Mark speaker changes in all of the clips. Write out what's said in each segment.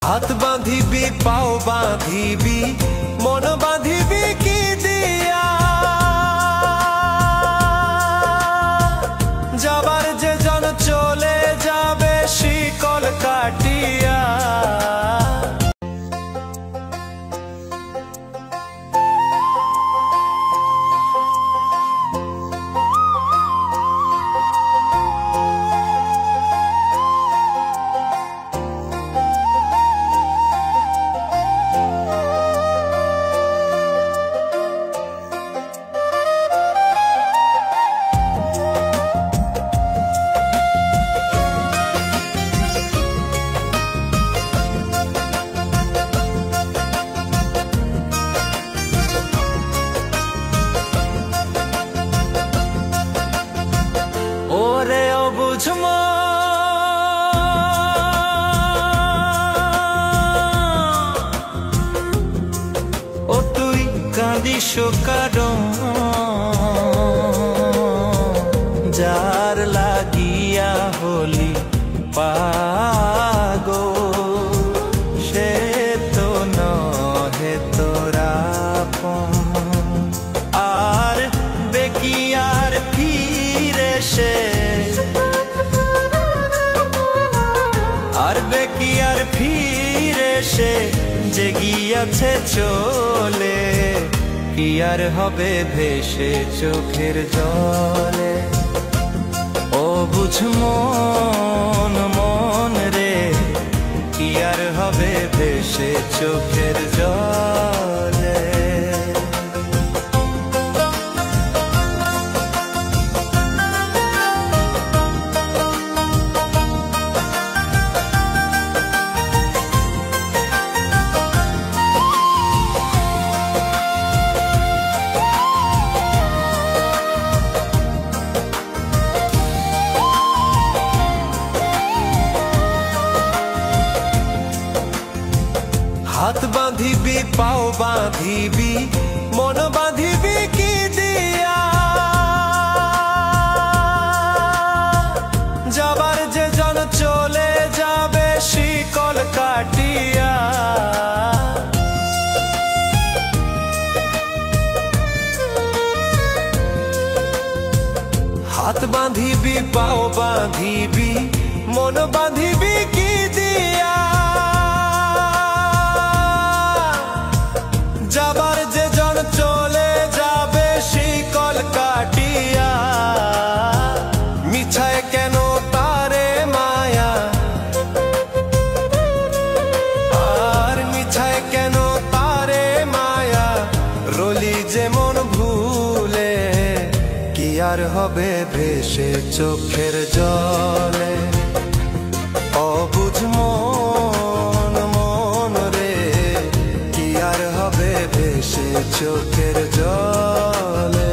Speaker 1: হাত বাঁধিবি পাও বাঁধিবি মন বাঁধিবি কি দিয়া যাবার যে জন চলে যাবে শিকল কাটিয়া ও তুই কাঁদিস কারণ যার লাগিয়া হলি পাগল সে তো নহে তোরা আর বেকি আর ফিরে সে আর বেকি আর ফিরে সে যে গিয়াছে চলে কি আর হবে ভেসে চোখের জলে ও বুঝ মন মন রে কি আর হবে ভেসে চোখের জলে হাত বাঁধিবি পাও বাঁধিবি মন বাঁধিবি কি দিয়া যাবার যে জন চলে যাবে শিকল কাটিয়া হাত বাঁধিবি পাও বাঁধিবি মন বাঁধিবি কি দিয়া যাবার যে জন চলে যাবে শিকল কাটিয়া মিছায় কেন তারে মায়া আর মিছায় কেন তারে মায়া রলি যেমন ভুলে কি আর হবে ভেসে চোখের জলে অবুঝ মন মন রে কি আর হবে ভেসে চোখের জলে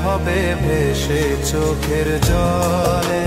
Speaker 1: হবে ভেসে চোখের জলে।